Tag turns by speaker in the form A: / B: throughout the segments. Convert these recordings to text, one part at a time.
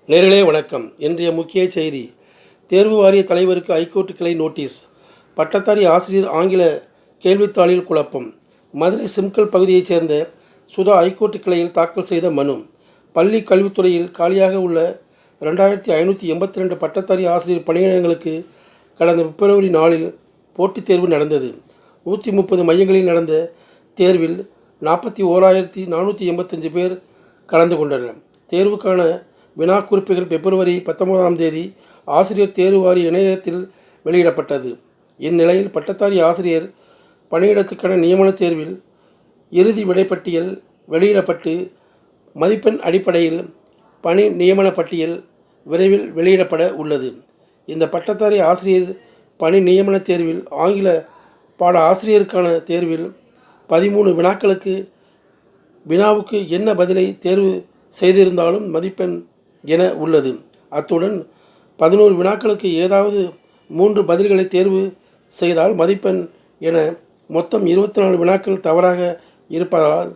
A: நேயர்களே வணக்கம். இன்றைய முக்கிய செய்தி. தேர்வு வாரிய தலைவருக்கு ஐகோர்ட் கிளை நோட்டீஸ். பட்டதாரி ஆசிரியர் ஆங்கில கேள்வித்தாளில் குழப்பம். மதுரை சிம்கல் பகுதியைச் சேர்ந்த சுதா ஐகோர்ட் கிளையில் தாக்கல் செய்த மனு. பள்ளி கல்வித்துறையில் காலியாக உள்ள 2582 பட்டதாரி ஆசிரியர் பணியிடங்களுக்கு கடந்த பிப்ரவரி 4 போட்டித் தேர்வு நடந்தது. 130 மையங்களில் நடந்த தேர்வில் 41,485 பேர் கலந்து கொண்டனர். தேர்வுக்கான வினாக்குறிப்புகள் பிப்ரவரி 19 ஆசிரியர் தேர்வு வாரிய இணையத்தில் வெளியிடப்பட்டது. இந்நிலையில் பட்டதாரி ஆசிரியர் பணியிடத்துக்கான நியமன தேர்வில் இறுதி விடைப்பட்டியல் வெளியிடப்பட்டு மதிப்பெண் அடிப்படையில் பணி நியமன பட்டியல் விரைவில் வெளியிடப்பட உள்ளது. இந்த பட்டதாரி ஆசிரியர் பணி நியமன தேர்வில் ஆங்கில பாட ஆசிரியருக்கான தேர்வில் 13 வினாக்களுக்கு வினாவுக்கு என்ன பதிலை தேர்வு செய்திருந்தாலும் மதிப்பெண் என உள்ளது. அத்துடன் 11 வினாக்களுக்கு ஏதாவது 3 பதில்களை தேர்வு செய்தால் மதிப்பெண் என மொத்தம் 24 வினாக்கள் தவறாக இருப்பதால்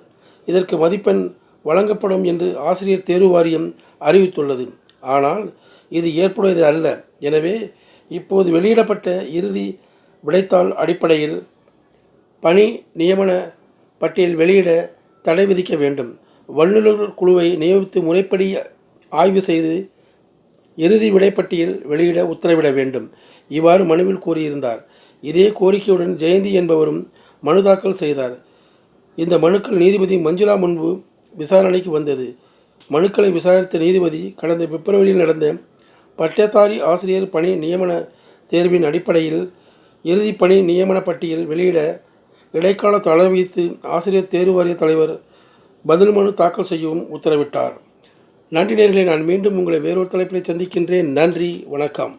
A: இதற்கு மதிப்பெண் வழங்கப்படும் என்று ஆசிரியர் தேர்வு வாரியம் அறிவித்துள்ளது. ஆனால் இது ஏற்புடையது அல்ல. எனவே இப்போது வெளியிடப்பட்ட இறுதி விடைத்தாள் அடிப்படையில் பணி நியமன பட்டியல் வெளியிட தடை விதிக்க வேண்டும். வல்லுநர்கள் குழுவை நியமித்து முறைப்படி ஆய்வு செய்து இறுதி விடைப்பட்டியல் வெளியிட உத்தரவிட வேண்டும். இவ்வாறு மனுவில் கூறியிருந்தார். இதே கோரிக்கையுடன் ஜெயந்தி என்பவரும் மனு தாக்கல் செய்தார். இந்த மனுக்கள் நீதிபதி மஞ்சுளா முன்பு விசாரணைக்கு வந்தது. மனுக்களை விசாரித்த நீதிபதி கடந்த பிப்ரவரியில் நடந்த பட்டதாரி ஆசிரியர் பணி நியமன தேர்வின் அடிப்படையில் இறுதி பணி நியமன பட்டியல் வெளியிட இடைக்கால தடை விதித்து ஆசிரியர் தேர்வு வாரிய தலைவர் பதில் மனு தாக்கல் செய்யவும் உத்தரவிட்டார். நன்றி நேயர்களே. நான் மீண்டும் உங்களை வேறொரு தலைப்பில் சந்திக்கின்றேன். நன்றி, வணக்கம்.